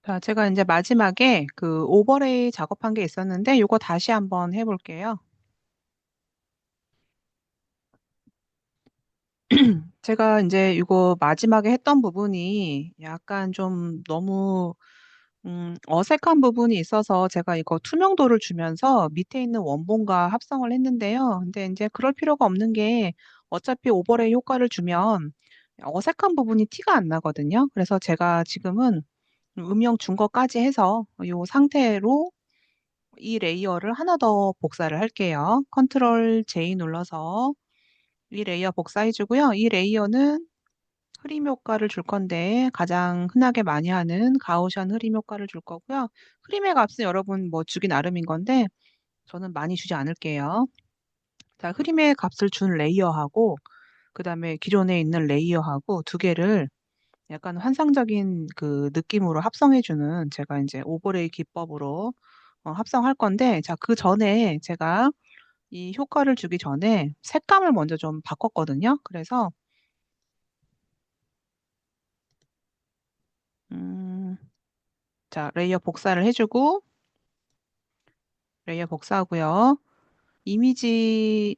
자, 제가 이제 마지막에 그 오버레이 작업한 게 있었는데, 요거 다시 한번 해볼게요. 제가 이제 이거 마지막에 했던 부분이 약간 좀 너무, 어색한 부분이 있어서 제가 이거 투명도를 주면서 밑에 있는 원본과 합성을 했는데요. 근데 이제 그럴 필요가 없는 게 어차피 오버레이 효과를 주면 어색한 부분이 티가 안 나거든요. 그래서 제가 지금은 음영 준 것까지 해서 이 상태로 이 레이어를 하나 더 복사를 할게요. 컨트롤 J 눌러서 이 레이어 복사해주고요. 이 레이어는 흐림 효과를 줄 건데 가장 흔하게 많이 하는 가우시안 흐림 효과를 줄 거고요. 흐림의 값은 여러분 뭐 주기 나름인 건데 저는 많이 주지 않을게요. 자, 흐림의 값을 준 레이어하고 그 다음에 기존에 있는 레이어하고 두 개를 약간 환상적인 그 느낌으로 합성해주는 제가 이제 오버레이 기법으로 합성할 건데 자, 그 전에 제가 이 효과를 주기 전에 색감을 먼저 좀 바꿨거든요. 그래서 음, 자, 레이어 복사를 해주고 레이어 복사하고요. 이미지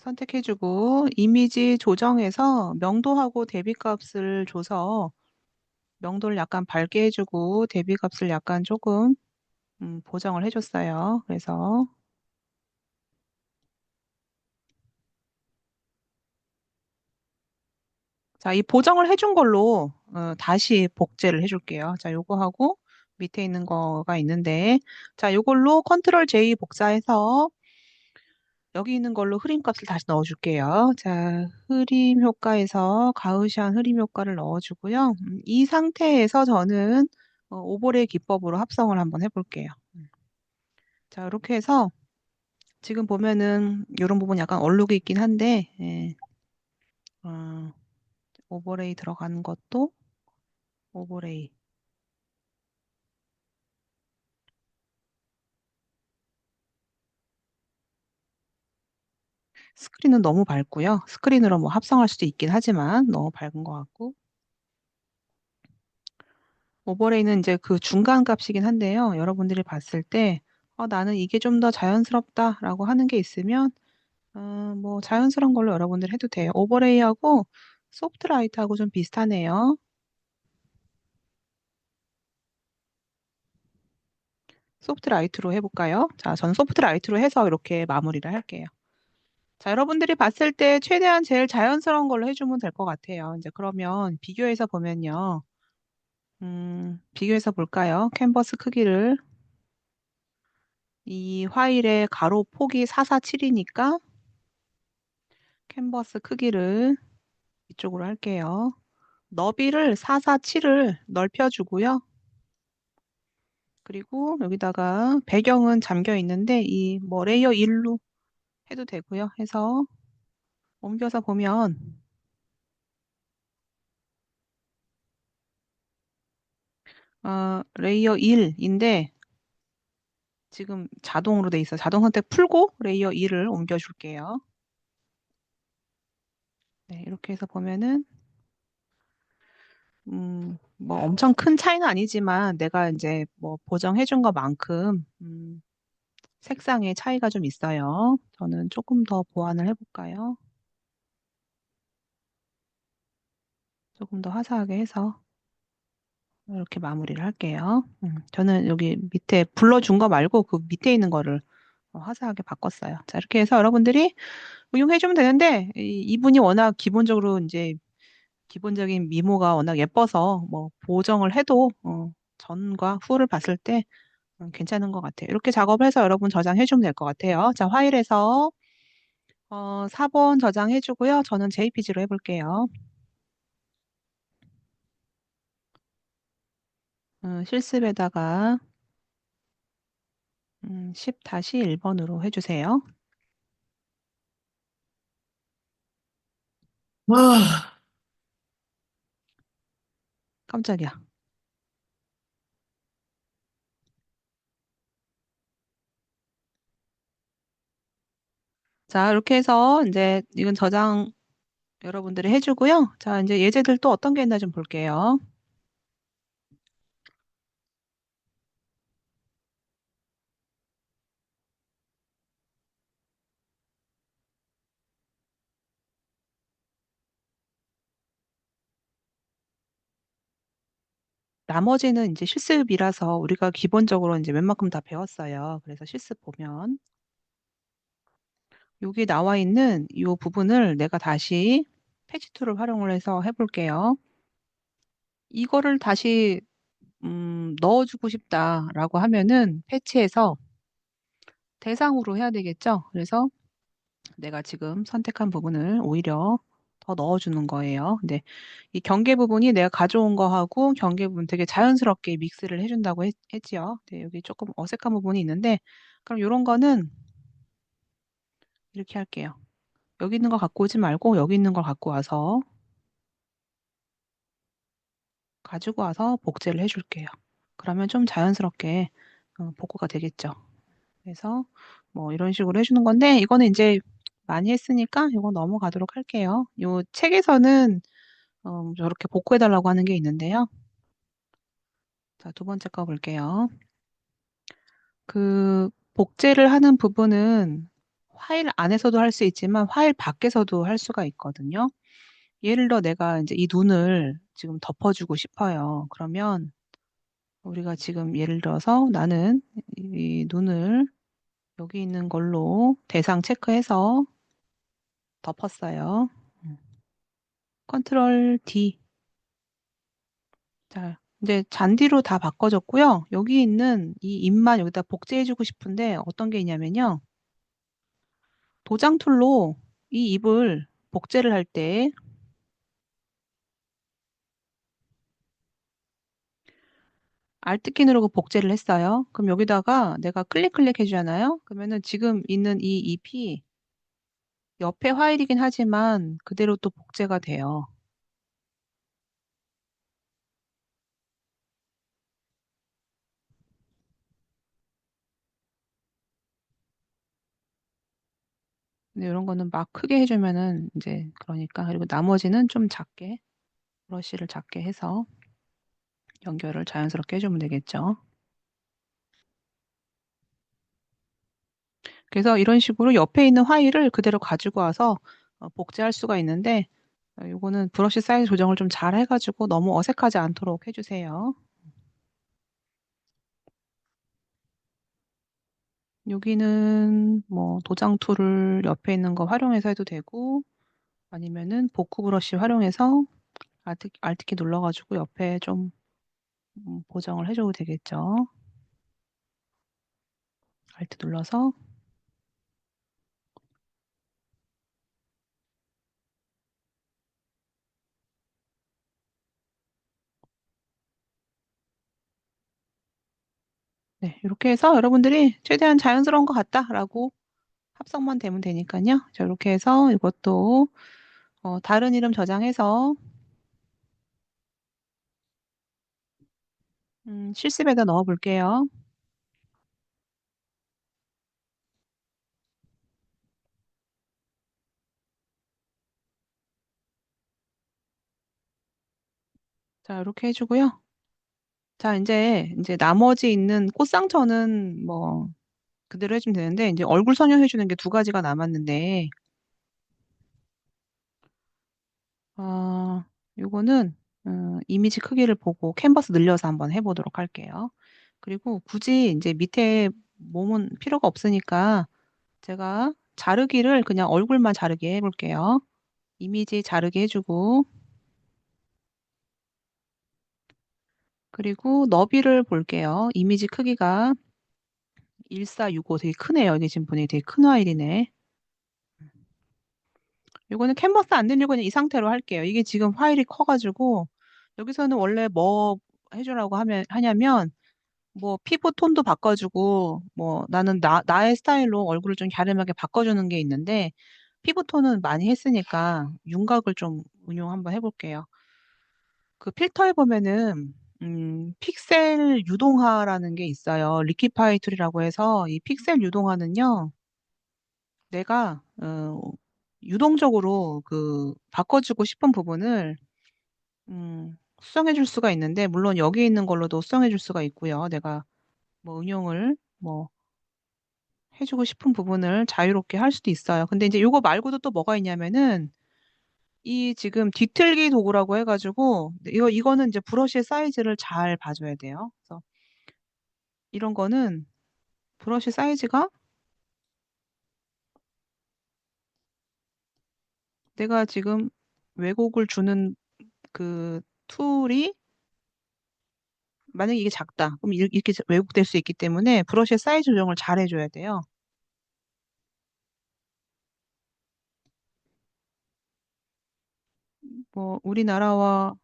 선택해주고 이미지 조정해서 명도하고 대비값을 줘서 명도를 약간 밝게 해주고 대비값을 약간 조금 보정을 해줬어요. 그래서 자, 이 보정을 해준 걸로 다시 복제를 해줄게요. 자, 요거 하고 밑에 있는 거가 있는데 자, 요걸로 컨트롤 J 복사해서 여기 있는 걸로 흐림 값을 다시 넣어줄게요. 자, 흐림 효과에서 가우시안 흐림 효과를 넣어주고요. 이 상태에서 저는 오버레이 기법으로 합성을 한번 해볼게요. 자, 이렇게 해서 지금 보면은 이런 부분 약간 얼룩이 있긴 한데 예, 어, 오버레이 들어가는 것도 오버레이 스크린은 너무 밝고요. 스크린으로 뭐 합성할 수도 있긴 하지만 너무 밝은 것 같고 오버레이는 이제 그 중간 값이긴 한데요. 여러분들이 봤을 때 나는 이게 좀 더 자연스럽다라고 하는 게 있으면 뭐 자연스러운 걸로 여러분들 해도 돼요. 오버레이하고 소프트라이트하고 좀 비슷하네요. 소프트라이트로 해볼까요? 자, 저는 소프트라이트로 해서 이렇게 마무리를 할게요. 자, 여러분들이 봤을 때 최대한 제일 자연스러운 걸로 해주면 될 것 같아요. 이제 그러면 비교해서 보면요. 비교해서 볼까요? 캔버스 크기를 이 화일의 가로 폭이 447이니까 캔버스 크기를 이쪽으로 할게요. 너비를 447을 넓혀주고요. 그리고 여기다가 배경은 잠겨 있는데 이 뭐 레이어 1로 해도 되고요. 해서 옮겨서 보면 레이어 1인데 지금 자동으로 돼 있어. 자동 선택 풀고 레이어 2를 옮겨줄게요. 네, 이렇게 해서 보면은 뭐 엄청 큰 차이는 아니지만 내가 이제 뭐 보정해준 것만큼 색상의 차이가 좀 있어요. 저는 조금 더 보완을 해볼까요? 조금 더 화사하게 해서 이렇게 마무리를 할게요. 저는 여기 밑에 불러준 거 말고 그 밑에 있는 거를 화사하게 바꿨어요. 자, 이렇게 해서 여러분들이 응용해주면 되는데 이분이 워낙 기본적으로 이제 기본적인 미모가 워낙 예뻐서 뭐 보정을 해도 전과 후를 봤을 때 괜찮은 것 같아요. 이렇게 작업을 해서 여러분 저장해주면 될 것 같아요. 자, 파일에서 4번 저장해주고요. 저는 JPG로 해볼게요. 실습에다가 10-1번으로 해주세요. 와, 깜짝이야. 자, 이렇게 해서 이제 이건 저장 여러분들이 해주고요. 자, 이제 예제들 또 어떤 게 있나 좀 볼게요. 나머지는 이제 실습이라서 우리가 기본적으로 이제 웬만큼 다 배웠어요. 그래서 실습 보면 여기 나와 있는 이 부분을 내가 다시 패치 툴을 활용을 해서 해볼게요. 이거를 다시 넣어주고 싶다라고 하면은 패치해서 대상으로 해야 되겠죠? 그래서 내가 지금 선택한 부분을 오히려 더 넣어주는 거예요. 근데 이 경계 부분이 내가 가져온 거하고 경계 부분 되게 자연스럽게 믹스를 해준다고 했지요. 네, 여기 조금 어색한 부분이 있는데 그럼 이런 거는 이렇게 할게요. 여기 있는 거 갖고 오지 말고 여기 있는 걸 갖고 와서 복제를 해줄게요. 그러면 좀 자연스럽게 복구가 되겠죠. 그래서 뭐 이런 식으로 해주는 건데 이거는 이제 많이 했으니까 이거 넘어가도록 할게요. 요 책에서는 저렇게 복구해달라고 하는 게 있는데요. 자, 두 번째 거 볼게요. 그 복제를 하는 부분은 파일 안에서도 할 수 있지만 파일 밖에서도 할 수가 있거든요. 예를 들어 내가 이제 이 눈을 지금 덮어주고 싶어요. 그러면 우리가 지금 예를 들어서 나는 이 눈을 여기 있는 걸로 대상 체크해서 덮었어요. 컨트롤 D. 자, 이제 잔디로 다 바꿔줬고요. 여기 있는 이 입만 여기다 복제해주고 싶은데 어떤 게 있냐면요. 도장 툴로 이 입을 복제를 할 때 Alt 키 누르고 복제를 했어요. 그럼 여기다가 내가 클릭 해주잖아요. 그러면은 지금 있는 이 잎이 옆에 파일이긴 하지만 그대로 또 복제가 돼요. 근데 이런 거는 막 크게 해주면은 이제 그러니까 그리고 나머지는 좀 작게 브러쉬를 작게 해서 연결을 자연스럽게 해주면 되겠죠. 그래서 이런 식으로 옆에 있는 파일을 그대로 가지고 와서 복제할 수가 있는데 이거는 브러쉬 사이즈 조정을 좀 잘 해가지고 너무 어색하지 않도록 해주세요. 여기는 뭐 도장 툴을 옆에 있는 거 활용해서 해도 되고 아니면은 복구 브러쉬 활용해서 Alt 키 눌러가지고 옆에 좀 보정을 해줘도 되겠죠. Alt 눌러서 네, 이렇게 해서 여러분들이 최대한 자연스러운 것 같다라고 합성만 되면 되니까요. 자, 이렇게 해서 이것도 다른 이름 저장해서 실습에다 넣어 볼게요. 자, 이렇게 해주고요. 자, 이제 나머지 있는 꽃상처는 뭐 그대로 해주면 되는데 이제 얼굴 선형해주는 게 두 가지가 남았는데 요거는 이미지 크기를 보고 캔버스 늘려서 한번 해보도록 할게요. 그리고 굳이 이제 밑에 몸은 필요가 없으니까 제가 자르기를 그냥 얼굴만 자르게 해볼게요. 이미지 자르게 해주고 그리고 너비를 볼게요. 이미지 크기가 1465 되게 크네요. 이게 지금 보니 되게 큰 파일이네. 이거는 캔버스 안 늘리고 그냥 이 상태로 할게요. 이게 지금 파일이 커가지고 여기서는 원래 뭐 해주라고 하냐면 뭐 피부 톤도 바꿔주고 뭐 나는 나의 스타일로 얼굴을 좀 갸름하게 바꿔주는 게 있는데 피부 톤은 많이 했으니까 윤곽을 좀 운용 한번 해볼게요. 그 필터에 보면은 픽셀 유동화라는 게 있어요. 리퀴파이 툴이라고 해서 이 픽셀 유동화는요. 내가 유동적으로 그 바꿔주고 싶은 부분을 수정해 줄 수가 있는데 물론 여기 있는 걸로도 수정해 줄 수가 있고요. 내가 뭐 응용을 뭐 해주고 싶은 부분을 자유롭게 할 수도 있어요. 근데 이제 요거 말고도 또 뭐가 있냐면은 이 지금 뒤틀기 도구라고 해가지고 이거는 이제 브러쉬의 사이즈를 잘 봐줘야 돼요. 그래서 이런 거는 브러쉬 사이즈가 내가 지금 왜곡을 주는 그 툴이 만약에 이게 작다. 그럼 이렇게 왜곡될 수 있기 때문에 브러쉬의 사이즈 조정을 잘 해줘야 돼요. 뭐 우리나라와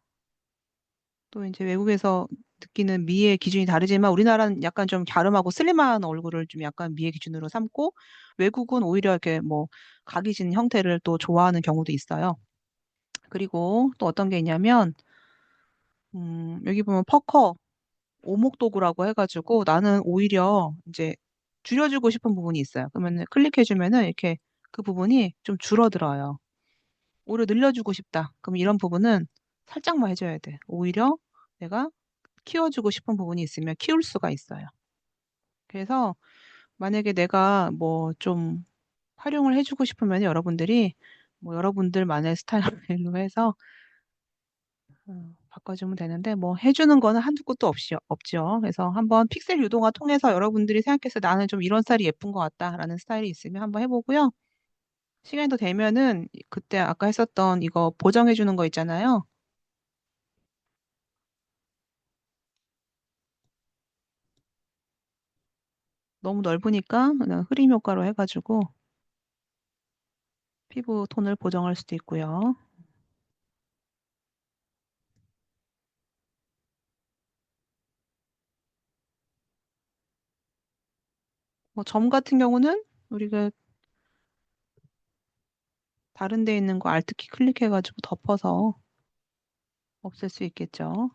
또 이제 외국에서 느끼는 미의 기준이 다르지만 우리나라는 약간 좀 갸름하고 슬림한 얼굴을 좀 약간 미의 기준으로 삼고 외국은 오히려 이렇게 뭐 각이 진 형태를 또 좋아하는 경우도 있어요. 그리고 또 어떤 게 있냐면 여기 보면 퍼커 오목도구라고 해가지고 나는 오히려 이제 줄여주고 싶은 부분이 있어요. 그러면 클릭해주면은 이렇게 그 부분이 좀 줄어들어요. 오히려 늘려주고 싶다. 그럼 이런 부분은 살짝만 해줘야 돼. 오히려 내가 키워주고 싶은 부분이 있으면 키울 수가 있어요. 그래서 만약에 내가 뭐 좀 활용을 해주고 싶으면 여러분들이 뭐 여러분들만의 스타일로 해서 바꿔주면 되는데 뭐 해주는 거는 한두 곳도 없죠. 그래서 한번 픽셀 유동화 통해서 여러분들이 생각해서 나는 좀 이런 스타일이 예쁜 것 같다라는 스타일이 있으면 한번 해보고요. 시간이 더 되면은 그때 아까 했었던 이거 보정해주는 거 있잖아요. 너무 넓으니까 그냥 흐림 효과로 해가지고 피부 톤을 보정할 수도 있고요. 뭐 점 같은 경우는 우리가 다른 데 있는 거 Alt키 클릭해가지고 덮어서 없앨 수 있겠죠.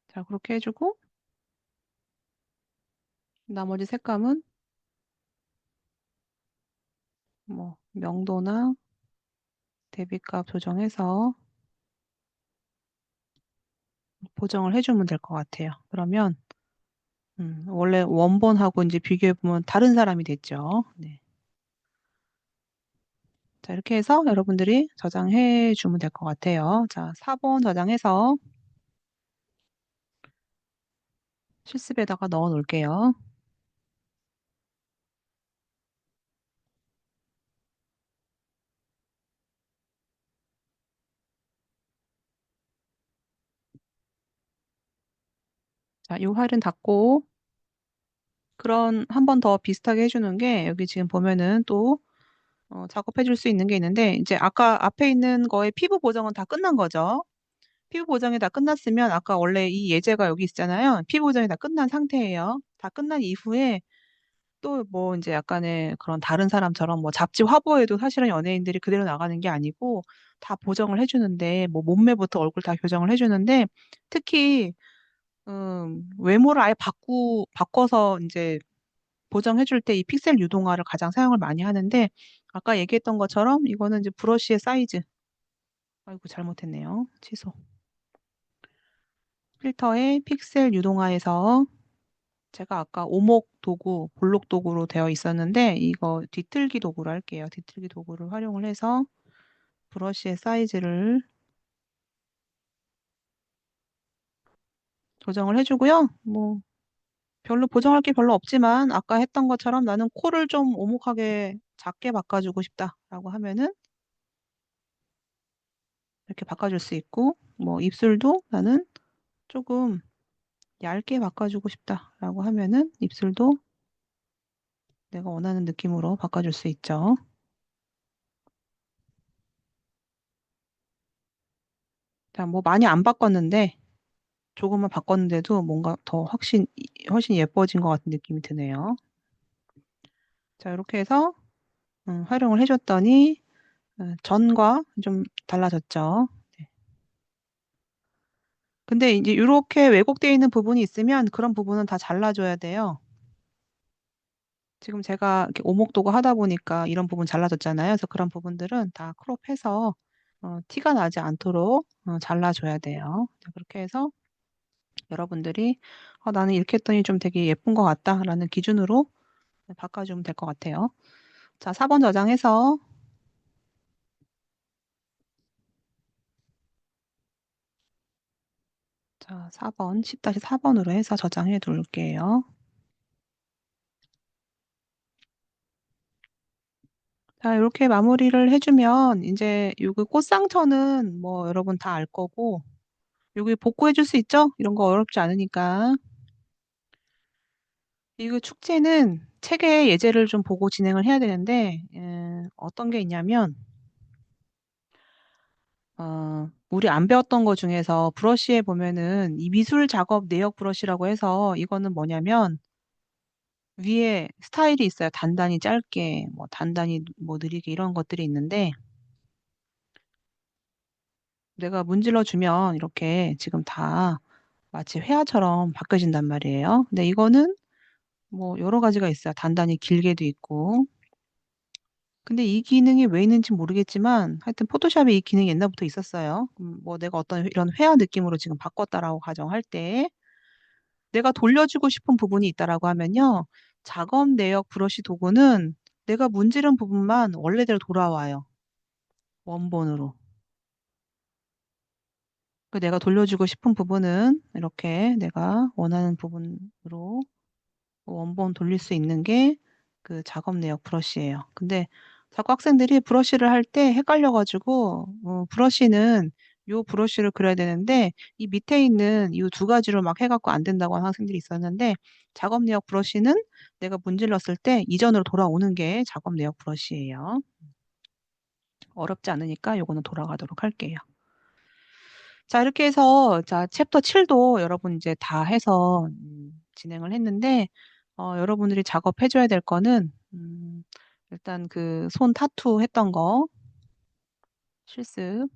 자, 그렇게 해주고 나머지 색감은 뭐 명도나 대비값 조정해서 보정을 해주면 될 것 같아요. 그러면 원래 원본하고 이제 비교해보면 다른 사람이 됐죠. 네. 자, 이렇게 해서 여러분들이 저장해 주면 될 것 같아요. 자, 4번 저장해서 실습에다가 넣어 놓을게요. 자, 이 파일은 닫고 그런 한 번 더 비슷하게 해주는 게 여기 지금 보면은 또 작업해 줄 수 있는 게 있는데 이제 아까 앞에 있는 거의 피부 보정은 다 끝난 거죠. 피부 보정이 다 끝났으면 아까 원래 이 예제가 여기 있잖아요. 피부 보정이 다 끝난 상태예요. 다 끝난 이후에 또 뭐 이제 약간의 그런 다른 사람처럼 뭐 잡지 화보에도 사실은 연예인들이 그대로 나가는 게 아니고 다 보정을 해주는데 뭐 몸매부터 얼굴 다 교정을 해주는데 특히 외모를 아예 바꿔서 이제 보정해줄 때 이 픽셀 유동화를 가장 사용을 많이 하는데 아까 얘기했던 것처럼 이거는 이제 브러쉬의 사이즈. 아이고 잘못했네요. 취소. 필터의 픽셀 유동화에서 제가 아까 오목 도구, 볼록 도구로 되어 있었는데 이거 뒤틀기 도구로 할게요. 뒤틀기 도구를 활용을 해서 브러쉬의 사이즈를 조정을 해주고요. 뭐 별로 보정할 게 별로 없지만 아까 했던 것처럼 나는 코를 좀 오목하게 작게 바꿔주고 싶다라고 하면은 이렇게 바꿔줄 수 있고 뭐 입술도 나는 조금 얇게 바꿔주고 싶다라고 하면은 입술도 내가 원하는 느낌으로 바꿔줄 수 있죠. 자, 뭐 많이 안 바꿨는데 조금만 바꿨는데도 뭔가 더 훨씬 예뻐진 것 같은 느낌이 드네요. 자, 이렇게 해서 활용을 해줬더니 전과 좀 달라졌죠. 네. 근데 이제 이렇게 왜곡되어 있는 부분이 있으면 그런 부분은 다 잘라줘야 돼요. 지금 제가 이렇게 오목도구 하다 보니까 이런 부분 잘라졌잖아요. 그래서 그런 부분들은 다 크롭해서 티가 나지 않도록 잘라줘야 돼요. 자, 그렇게 해서 여러분들이 나는 이렇게 했더니 좀 되게 예쁜 것 같다라는 기준으로 바꿔주면 될 것 같아요. 자, 4번 저장해서, 자, 4번, 10-4번으로 해서 저장해 둘게요. 자, 이렇게 마무리를 해주면, 이제, 요거 꽃상처는 뭐 여러분 다 알 거고, 여기 복구해 줄 수 있죠? 이런 거 어렵지 않으니까. 이거 축제는 책의 예제를 좀 보고 진행을 해야 되는데, 어떤 게 있냐면, 우리 안 배웠던 거 중에서 브러쉬에 보면은 이 미술 작업 내역 브러쉬라고 해서 이거는 뭐냐면 위에 스타일이 있어요. 단단히 짧게, 뭐 단단히 뭐 느리게 이런 것들이 있는데 내가 문질러 주면 이렇게 지금 다 마치 회화처럼 바뀌어진단 말이에요. 근데 이거는 뭐 여러 가지가 있어요. 단단히 길게도 있고. 근데 이 기능이 왜 있는지 모르겠지만 하여튼 포토샵에 이 기능이 옛날부터 있었어요. 뭐 내가 어떤 이런 회화 느낌으로 지금 바꿨다라고 가정할 때 내가 돌려주고 싶은 부분이 있다라고 하면요. 작업 내역 브러쉬 도구는 내가 문지른 부분만 원래대로 돌아와요. 원본으로. 그 내가 돌려주고 싶은 부분은 이렇게 내가 원하는 부분으로 원본 돌릴 수 있는 게 그 작업 내역 브러쉬예요. 근데 자꾸 학생들이 브러쉬를 할 때 헷갈려가지고 브러쉬는 요 브러쉬를 그려야 되는데 이 밑에 있는 이 두 가지로 막 해갖고 안 된다고 하는 학생들이 있었는데 작업 내역 브러쉬는 내가 문질렀을 때 이전으로 돌아오는 게 작업 내역 브러쉬예요. 어렵지 않으니까 요거는 돌아가도록 할게요. 자, 이렇게 해서, 자, 챕터 7도 여러분 이제 다 해서, 진행을 했는데, 여러분들이 작업해줘야 될 거는, 일단 그 손 타투 했던 거, 실습.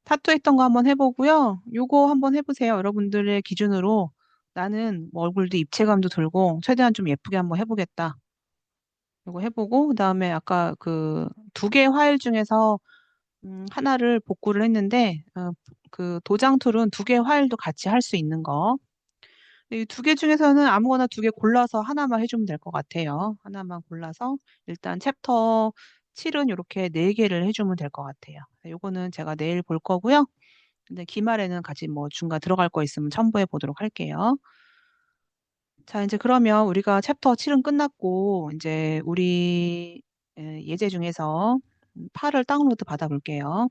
타투 했던 거 한번 해보고요. 요거 한번 해보세요. 여러분들의 기준으로. 나는 뭐 얼굴도 입체감도 들고, 최대한 좀 예쁘게 한번 해보겠다. 요거 해보고, 그 다음에 아까 그 두 개 화일 중에서 하나를 복구를 했는데, 그 도장 툴은 두 개 화일도 같이 할 수 있는 거. 이 두 개 중에서는 아무거나 두 개 골라서 하나만 해주면 될 것 같아요. 하나만 골라서 일단 챕터 7은 이렇게 네 개를 해주면 될 것 같아요. 요거는 제가 내일 볼 거고요. 근데 기말에는 같이 뭐 중간 들어갈 거 있으면 첨부해 보도록 할게요. 자, 이제 그러면 우리가 챕터 7은 끝났고, 이제 우리 예제 중에서 팔을 다운로드 받아볼게요.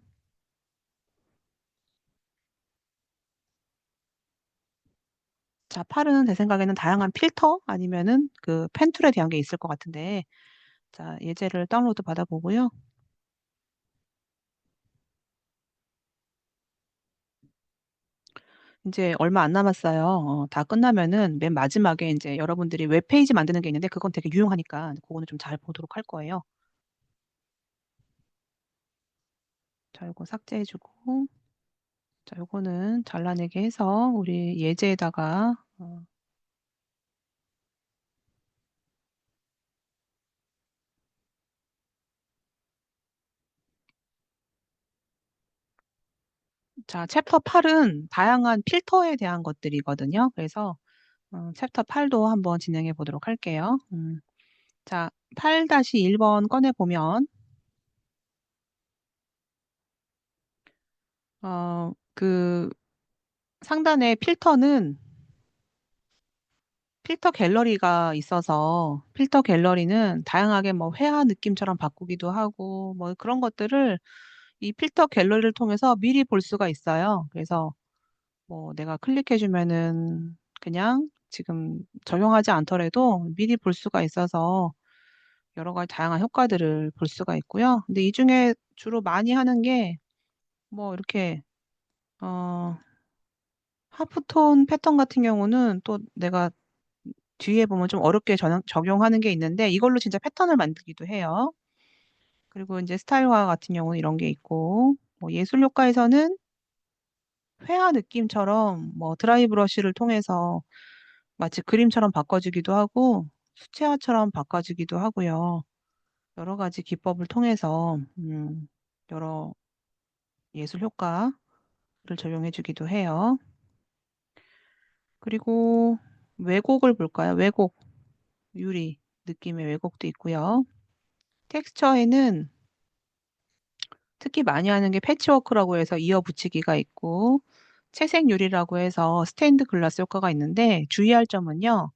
자, 팔은 제 생각에는 다양한 필터 아니면은 그 펜툴에 대한 게 있을 것 같은데, 자, 예제를 다운로드 받아보고요. 이제 얼마 안 남았어요. 다 끝나면은 맨 마지막에 이제 여러분들이 웹페이지 만드는 게 있는데 그건 되게 유용하니까 그거는 좀 잘 보도록 할 거예요. 자, 이거 삭제해주고, 자, 요거는 잘라내게 해서 우리 예제에다가, 자, 챕터 8은 다양한 필터에 대한 것들이거든요. 그래서 챕터 8도 한번 진행해 보도록 할게요. 자, 8-1번 꺼내보면, 그 상단에 필터는 필터 갤러리가 있어서 필터 갤러리는 다양하게 뭐 회화 느낌처럼 바꾸기도 하고 뭐 그런 것들을 이 필터 갤러리를 통해서 미리 볼 수가 있어요. 그래서 뭐 내가 클릭해주면은 그냥 지금 적용하지 않더라도 미리 볼 수가 있어서 여러 가지 다양한 효과들을 볼 수가 있고요. 근데 이 중에 주로 많이 하는 게 뭐 이렇게 어 하프톤 패턴 같은 경우는 또 내가 뒤에 보면 좀 어렵게 적용하는 게 있는데 이걸로 진짜 패턴을 만들기도 해요. 그리고 이제 스타일화 같은 경우는 이런 게 있고 뭐 예술 효과에서는 회화 느낌처럼 뭐 드라이 브러쉬를 통해서 마치 그림처럼 바꿔주기도 하고 수채화처럼 바꿔주기도 하고요. 여러 가지 기법을 통해서 여러 예술 효과 적용해주기도 해요. 그리고 왜곡을 볼까요? 왜곡, 유리 느낌의 왜곡도 있고요. 텍스처에는 특히 많이 하는 게 패치워크라고 해서 이어 붙이기가 있고, 채색 유리라고 해서 스테인드 글라스 효과가 있는데, 주의할 점은요.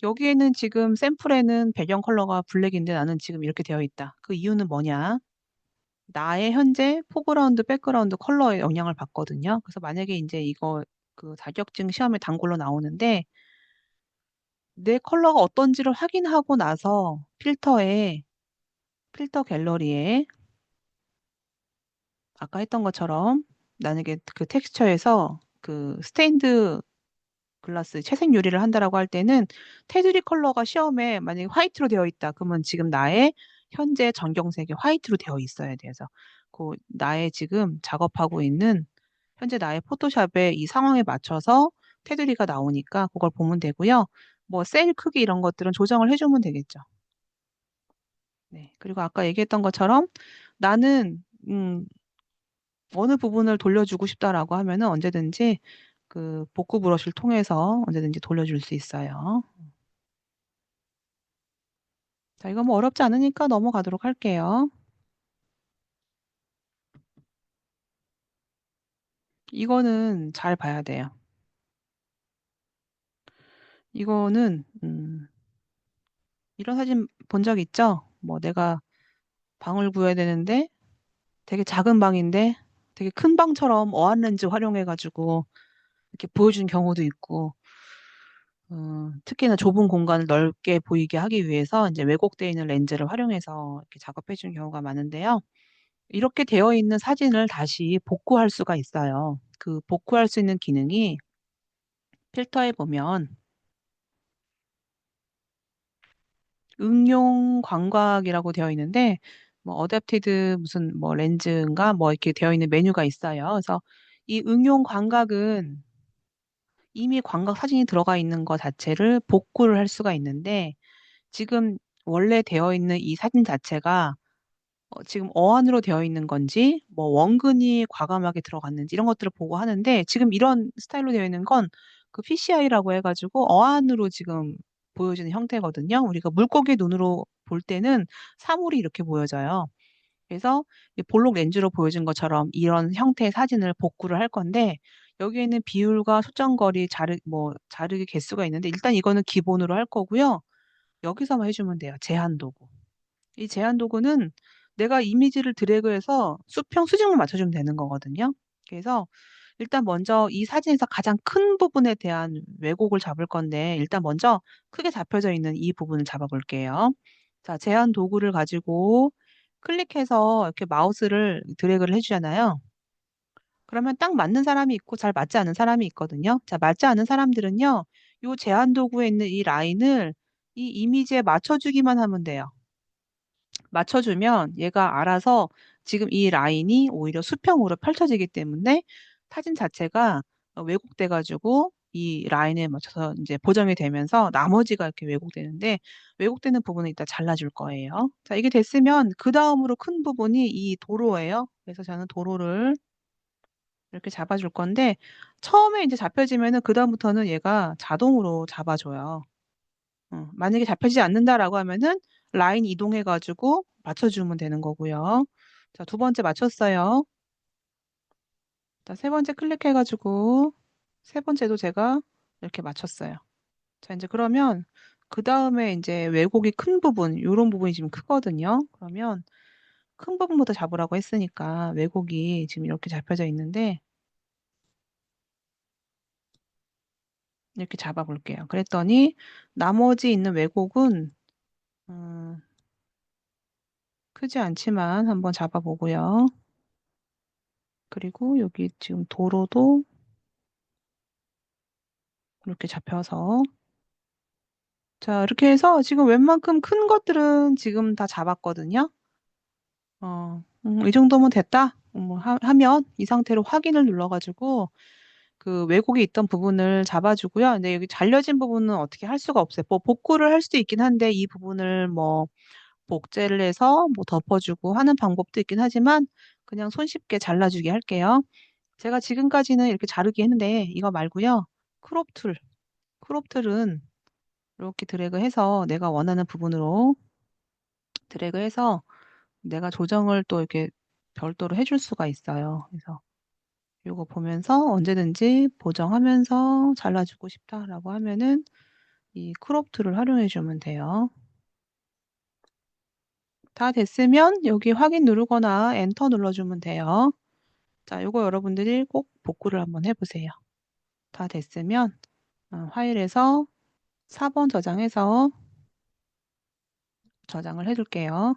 여기에는 지금 샘플에는 배경 컬러가 블랙인데 나는 지금 이렇게 되어 있다. 그 이유는 뭐냐? 나의 현재 포그라운드, 백그라운드 컬러에 영향을 받거든요. 그래서 만약에 이제 이거 그 자격증 시험에 단골로 나오는데 내 컬러가 어떤지를 확인하고 나서 필터 갤러리에 아까 했던 것처럼 만약에 그 텍스처에서 그 스테인드 글라스 채색 유리를 한다라고 할 때는 테두리 컬러가 시험에 만약에 화이트로 되어 있다. 그러면 지금 나의 현재 전경색이 화이트로 되어 있어야 돼서 그 나의 지금 작업하고 있는 현재 나의 포토샵의 이 상황에 맞춰서 테두리가 나오니까 그걸 보면 되고요. 뭐 셀 크기 이런 것들은 조정을 해주면 되겠죠. 네. 그리고 아까 얘기했던 것처럼 나는 어느 부분을 돌려주고 싶다라고 하면은 언제든지 그 복구 브러쉬를 통해서 언제든지 돌려줄 수 있어요. 자, 이거 뭐 어렵지 않으니까 넘어가도록 할게요. 이거는 잘 봐야 돼요. 이거는 이런 사진 본 적 있죠? 뭐 내가 방을 구해야 되는데 되게 작은 방인데 되게 큰 방처럼 어안 렌즈 활용해가지고 이렇게 보여주는 경우도 있고 특히나 좁은 공간을 넓게 보이게 하기 위해서 이제 왜곡되어 있는 렌즈를 활용해서 이렇게 작업해 주는 경우가 많은데요. 이렇게 되어 있는 사진을 다시 복구할 수가 있어요. 그 복구할 수 있는 기능이 필터에 보면 응용 광각이라고 되어 있는데 뭐 어댑티드 무슨 뭐 렌즈인가 뭐 이렇게 되어 있는 메뉴가 있어요. 그래서 이 응용 광각은 이미 광각 사진이 들어가 있는 것 자체를 복구를 할 수가 있는데 지금 원래 되어 있는 이 사진 자체가 지금 어안으로 되어 있는 건지 뭐 원근이 과감하게 들어갔는지 이런 것들을 보고 하는데 지금 이런 스타일로 되어 있는 건 그 PCI라고 해가지고 어안으로 지금 보여지는 형태거든요. 우리가 물고기 눈으로 볼 때는 사물이 이렇게 보여져요. 그래서 이 볼록 렌즈로 보여준 것처럼 이런 형태의 사진을 복구를 할 건데 여기에는 비율과 수정거리, 자르기 개수가 있는데 일단 이거는 기본으로 할 거고요. 여기서만 해주면 돼요. 제한 도구. 이 제한 도구는 내가 이미지를 드래그해서 수평 수직만 맞춰주면 되는 거거든요. 그래서 일단 먼저 이 사진에서 가장 큰 부분에 대한 왜곡을 잡을 건데 일단 먼저 크게 잡혀져 있는 이 부분을 잡아볼게요. 자, 제한 도구를 가지고 클릭해서 이렇게 마우스를 드래그를 해주잖아요. 그러면 딱 맞는 사람이 있고 잘 맞지 않는 사람이 있거든요. 자, 맞지 않는 사람들은요, 이 제한 도구에 있는 이 라인을 이 이미지에 맞춰주기만 하면 돼요. 맞춰주면 얘가 알아서 지금 이 라인이 오히려 수평으로 펼쳐지기 때문에 사진 자체가 왜곡돼가지고 이 라인에 맞춰서 이제 보정이 되면서 나머지가 이렇게 왜곡되는데 왜곡되는 부분은 이따 잘라줄 거예요. 자, 이게 됐으면 그 다음으로 큰 부분이 이 도로예요. 그래서 저는 도로를 이렇게 잡아줄 건데 처음에 이제 잡혀지면은 그 다음부터는 얘가 자동으로 잡아줘요. 만약에 잡혀지지 않는다라고 하면은 라인 이동해가지고 맞춰주면 되는 거고요. 자, 두 번째 맞췄어요. 자, 세 번째 클릭해가지고 세 번째도 제가 이렇게 맞췄어요. 자, 이제 그러면 그 다음에 이제 왜곡이 큰 부분, 이런 부분이 지금 크거든요. 그러면 큰 부분부터 잡으라고 했으니까 왜곡이 지금 이렇게 잡혀져 있는데 이렇게 잡아볼게요. 그랬더니 나머지 있는 왜곡은 음, 크지 않지만 한번 잡아보고요. 그리고 여기 지금 도로도 이렇게 잡혀서 자 이렇게 해서 지금 웬만큼 큰 것들은 지금 다 잡았거든요. 이 정도면 됐다. 하면 이 상태로 확인을 눌러가지고 그 왜곡이 있던 부분을 잡아주고요. 근데 여기 잘려진 부분은 어떻게 할 수가 없어요. 뭐 복구를 할 수도 있긴 한데 이 부분을 뭐 복제를 해서 뭐 덮어주고 하는 방법도 있긴 하지만 그냥 손쉽게 잘라주게 할게요. 제가 지금까지는 이렇게 자르기 했는데 이거 말고요. 크롭 툴. 크롭 툴은 이렇게 드래그해서 내가 원하는 부분으로 드래그해서 내가 조정을 또 이렇게 별도로 해줄 수가 있어요. 그래서 요거 보면서 언제든지 보정하면서 잘라주고 싶다라고 하면은 이 크롭 툴을 활용해 주면 돼요. 다 됐으면 여기 확인 누르거나 엔터 눌러주면 돼요. 자, 요거 여러분들이 꼭 복구를 한번 해보세요. 다 됐으면 파일에서 4번 저장해서 저장을 해둘게요.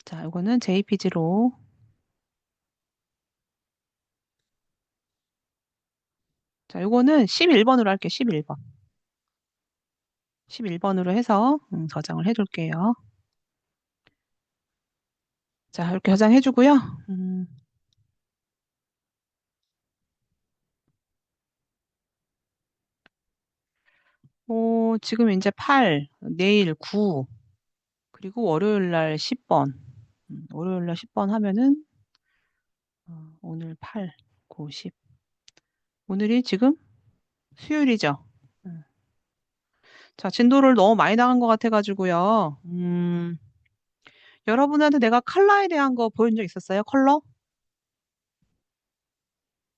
자, 요거는 JPG로. 자, 요거는 11번으로 할게요. 11번. 11번으로 해서 저장을 해둘게요. 자, 이렇게 저장해주고요. 지금 이제 8, 내일 9, 그리고 월요일 날 10번. 월요일 날 10번 하면은 오늘 8, 9, 10. 오늘이 지금 수요일이죠. 자, 진도를 너무 많이 나간 것 같아가지고요. 여러분한테 내가 컬러에 대한 거 보여준 적 있었어요? 컬러?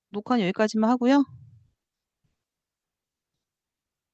녹화는 여기까지만 하고요.